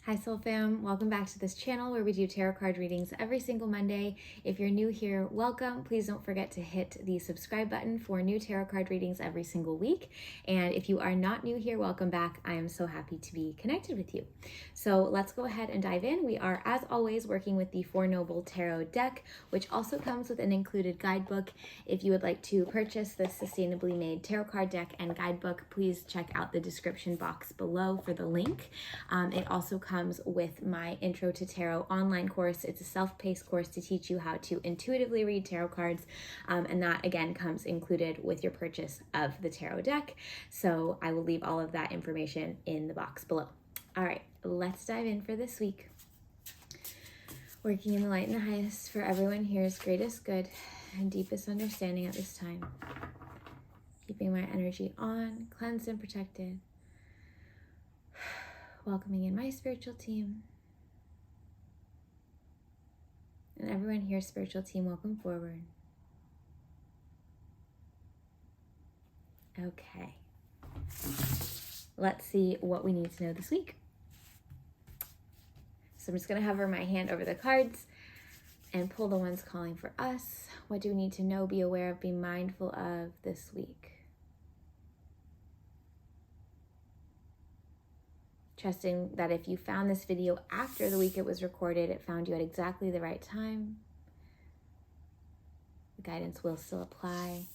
Hi Soul Fam, welcome back to this channel where we do tarot card readings every single Monday. If you're new here, welcome. Please don't forget to hit the subscribe button for new tarot card readings every single week. And if you are not new here, welcome back. I am so happy to be connected with you. So let's go ahead and dive in. We are, as always, working with the Four Noble Tarot deck, which also comes with an included guidebook. If you would like to purchase this sustainably made tarot card deck and guidebook, please check out the description box below for the link. It also comes with my Intro to Tarot online course. It's a self-paced course to teach you how to intuitively read tarot cards, and that again comes included with your purchase of the tarot deck. So I will leave all of that information in the box below. All right, let's dive in for this week. Working in the light and the highest for everyone here's greatest good and deepest understanding at this time. Keeping my energy on, cleansed and protected. Welcoming in my spiritual team. And everyone here, spiritual team, welcome forward. Okay. Let's see what we need to know this week. So I'm just going to hover my hand over the cards and pull the ones calling for us. What do we need to know, be aware of, be mindful of this week? Trusting that if you found this video after the week it was recorded, it found you at exactly the right time. The guidance will still apply.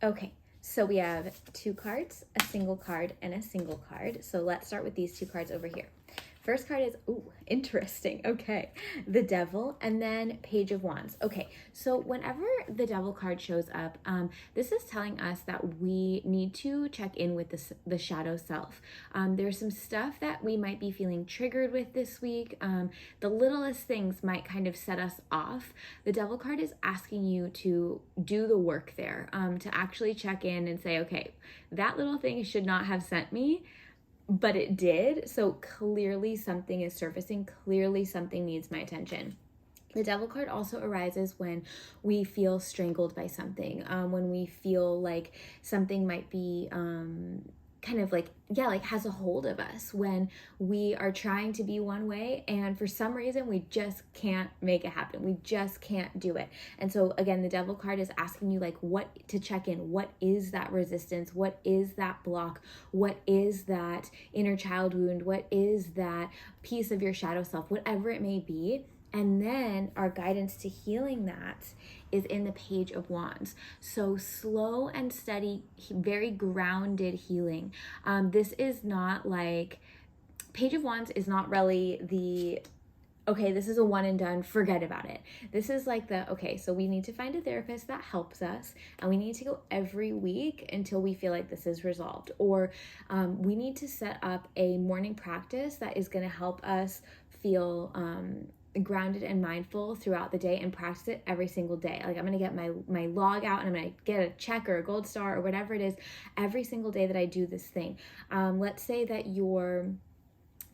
Okay, so we have two cards, a single card, and a single card. So let's start with these two cards over here. First card is, ooh, interesting. Okay, the Devil, and then Page of Wands. Okay, so whenever the Devil card shows up, this is telling us that we need to check in with the shadow self. There's some stuff that we might be feeling triggered with this week. The littlest things might kind of set us off. The Devil card is asking you to do the work there, to actually check in and say, okay, that little thing should not have sent me, but it did. So clearly something is surfacing. Clearly something needs my attention. The Devil card also arises when we feel strangled by something, when we feel like something might be kind of like, has a hold of us, when we are trying to be one way and for some reason we just can't make it happen. We just can't do it. And so again, the Devil card is asking you like what to check in. What is that resistance? What is that block? What is that inner child wound? What is that piece of your shadow self? Whatever it may be. And then our guidance to healing that is in the Page of Wands. So slow and steady, very grounded healing. This is not like, Page of Wands is not really the, okay, this is a one and done, forget about it. This is like the, okay, so we need to find a therapist that helps us and we need to go every week until we feel like this is resolved. Or we need to set up a morning practice that is going to help us feel grounded and mindful throughout the day and practice it every single day. Like I'm going to get my log out and I'm going to get a check or a gold star or whatever it is every single day that I do this thing. Let's say that your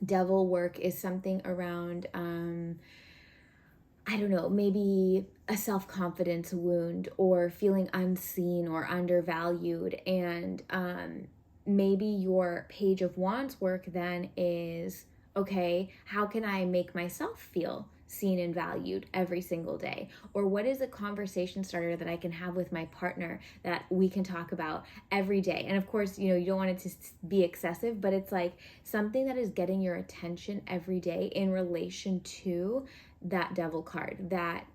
Devil work is something around, I don't know, maybe a self-confidence wound or feeling unseen or undervalued. And maybe your Page of Wands work then is, okay, how can I make myself feel seen and valued every single day? Or what is a conversation starter that I can have with my partner that we can talk about every day? And of course, you don't want it to be excessive, but it's like something that is getting your attention every day in relation to that Devil card, that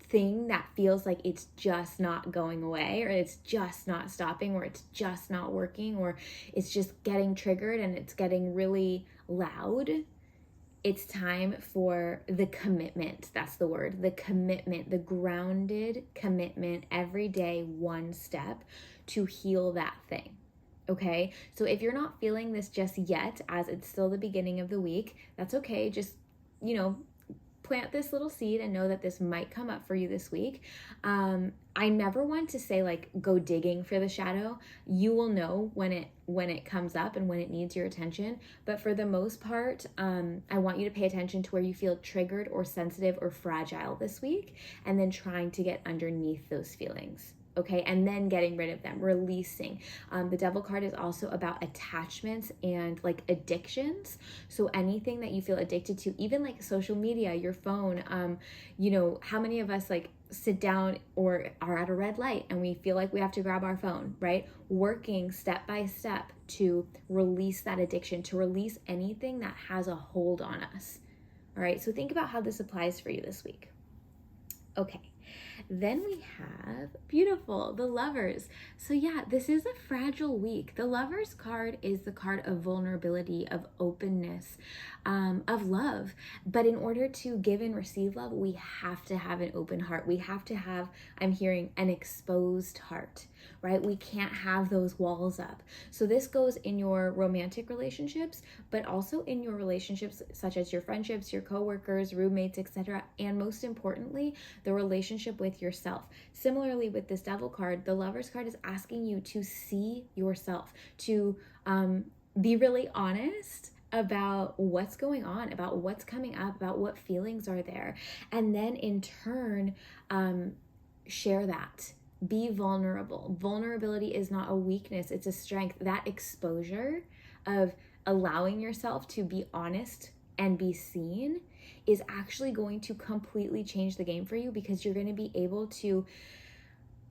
thing that feels like it's just not going away, or it's just not stopping, or it's just not working, or it's just getting triggered and it's getting really loud. It's time for the commitment. That's the word, the commitment, the grounded commitment every day, one step to heal that thing. Okay, so if you're not feeling this just yet, as it's still the beginning of the week, that's okay. Just, plant this little seed and know that this might come up for you this week. I never want to say like go digging for the shadow. You will know when it comes up and when it needs your attention. But for the most part, I want you to pay attention to where you feel triggered or sensitive or fragile this week, and then trying to get underneath those feelings. okay? And then getting rid of them, releasing. The Devil card is also about attachments and like addictions. So anything that you feel addicted to, even like social media, your phone, how many of us like sit down or are at a red light and we feel like we have to grab our phone, right? Working step by step to release that addiction, to release anything that has a hold on us. All right, so think about how this applies for you this week. Okay, then we have, beautiful, the Lovers. So yeah, this is a fragile week. The Lovers card is the card of vulnerability, of openness, of love. But in order to give and receive love, we have to have an open heart. We have to have, I'm hearing, an exposed heart, right? We can't have those walls up. So this goes in your romantic relationships, but also in your relationships such as your friendships, your coworkers, roommates, etc. And most importantly, the relationship with yourself. Similarly, with this Devil card, the Lovers card is asking you to see yourself, to be really honest about what's going on, about what's coming up, about what feelings are there, and then in turn share that. Be vulnerable. Vulnerability is not a weakness, it's a strength. That exposure of allowing yourself to be honest and be seen is actually going to completely change the game for you, because you're going to be able to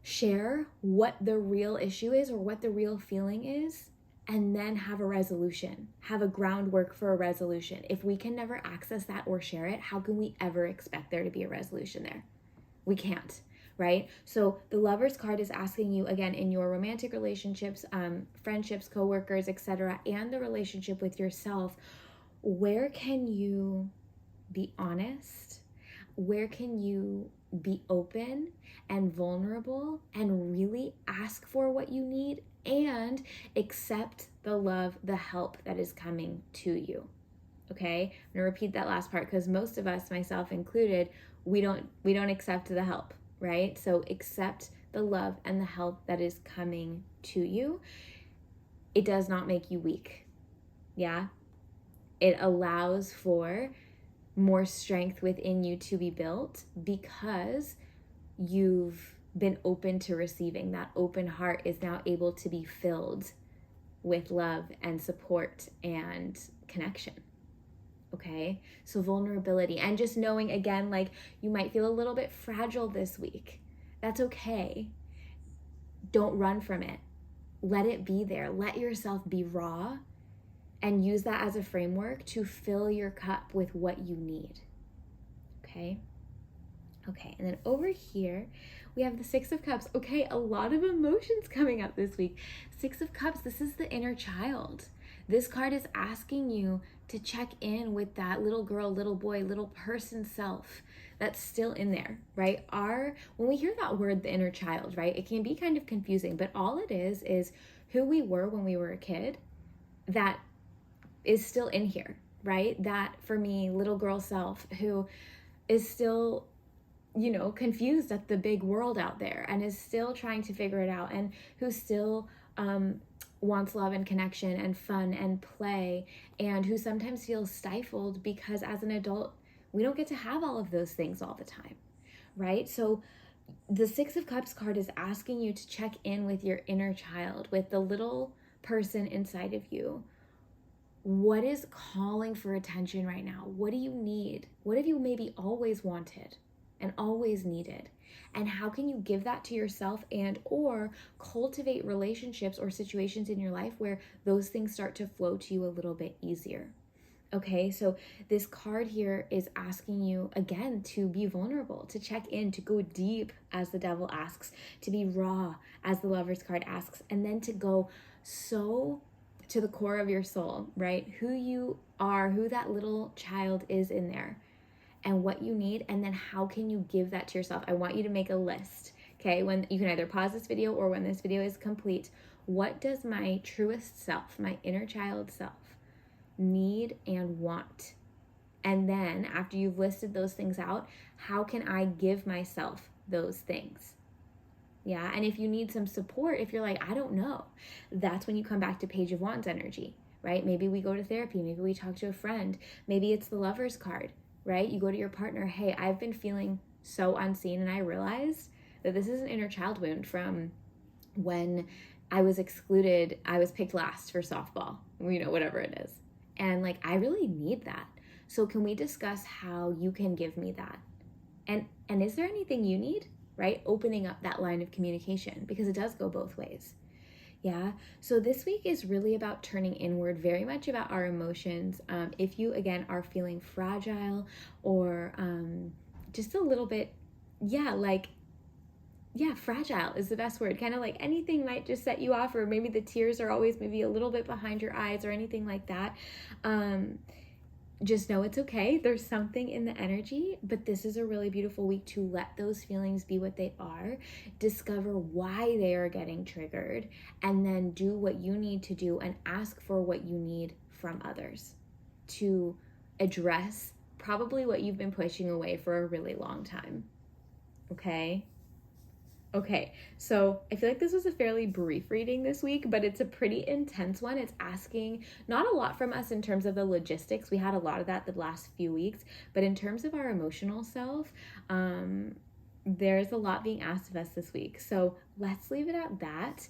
share what the real issue is or what the real feeling is, and then have a resolution, have a groundwork for a resolution. If we can never access that or share it, how can we ever expect there to be a resolution there? We can't, right? So the Lovers card is asking you, again, in your romantic relationships, friendships, coworkers, etc., and the relationship with yourself, where can you be honest? Where can you be open and vulnerable and really ask for what you need and accept the love, the help that is coming to you? Okay, I'm gonna repeat that last part, because most of us, myself included, we don't accept the help, right? So accept the love and the help that is coming to you. It does not make you weak. Yeah, it allows for more strength within you to be built, because you've been open to receiving. That open heart is now able to be filled with love and support and connection. Okay, so vulnerability, and just knowing, again, like, you might feel a little bit fragile this week. That's okay. Don't run from it. Let it be there. Let yourself be raw and use that as a framework to fill your cup with what you need. Okay? Okay, and then over here, we have the Six of Cups. Okay, a lot of emotions coming up this week. Six of Cups, this is the inner child. This card is asking you to check in with that little girl, little boy, little person self that's still in there, right? When we hear that word, the inner child, right, it can be kind of confusing, but all it is who we were when we were a kid that is still in here, right? That, for me, little girl self who is still, confused at the big world out there and is still trying to figure it out, and who still wants love and connection and fun and play, and who sometimes feels stifled because as an adult, we don't get to have all of those things all the time, right? So the Six of Cups card is asking you to check in with your inner child, with the little person inside of you. What is calling for attention right now? What do you need? What have you maybe always wanted and always needed? And how can you give that to yourself, and or cultivate relationships or situations in your life where those things start to flow to you a little bit easier? Okay, so this card here is asking you, again, to be vulnerable, to check in, to go deep, as the Devil asks, to be raw, as the Lovers card asks, and then to go so to the core of your soul, right? Who you are, who that little child is in there, and what you need, and then how can you give that to yourself? I want you to make a list, okay? When you can either pause this video or when this video is complete, what does my truest self, my inner child self, need and want? And then after you've listed those things out, how can I give myself those things? Yeah, and if you need some support, if you're like, I don't know, that's when you come back to Page of Wands energy, right? Maybe we go to therapy, maybe we talk to a friend, maybe it's the Lovers card, right? You go to your partner, hey, I've been feeling so unseen, and I realized that this is an inner child wound from when I was excluded, I was picked last for softball, whatever it is. And like, I really need that. So can we discuss how you can give me that? And is there anything you need, right? Opening up that line of communication, because it does go both ways. Yeah. So this week is really about turning inward, very much about our emotions. If you, again, are feeling fragile or just a little bit, fragile is the best word. Kind of like anything might just set you off, or maybe the tears are always maybe a little bit behind your eyes or anything like that. Just know it's okay. There's something in the energy, but this is a really beautiful week to let those feelings be what they are, discover why they are getting triggered, and then do what you need to do and ask for what you need from others to address probably what you've been pushing away for a really long time. Okay? Okay, so I feel like this was a fairly brief reading this week, but it's a pretty intense one. It's asking not a lot from us in terms of the logistics. We had a lot of that the last few weeks, but in terms of our emotional self, there's a lot being asked of us this week. So let's leave it at that.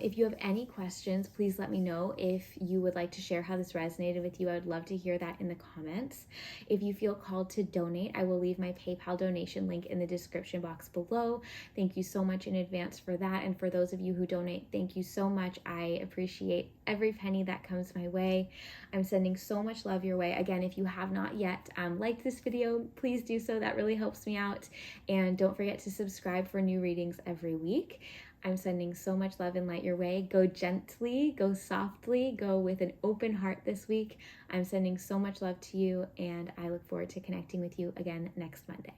If you have any questions, please let me know. If you would like to share how this resonated with you, I would love to hear that in the comments. If you feel called to donate, I will leave my PayPal donation link in the description box below. Thank you so much in advance for that. And for those of you who donate, thank you so much. I appreciate every penny that comes my way. I'm sending so much love your way. Again, if you have not yet liked this video, please do so. That really helps me out. And don't forget to subscribe for new readings every week. I'm sending so much love and light your way. Go gently, go softly, go with an open heart this week. I'm sending so much love to you, and I look forward to connecting with you again next Monday.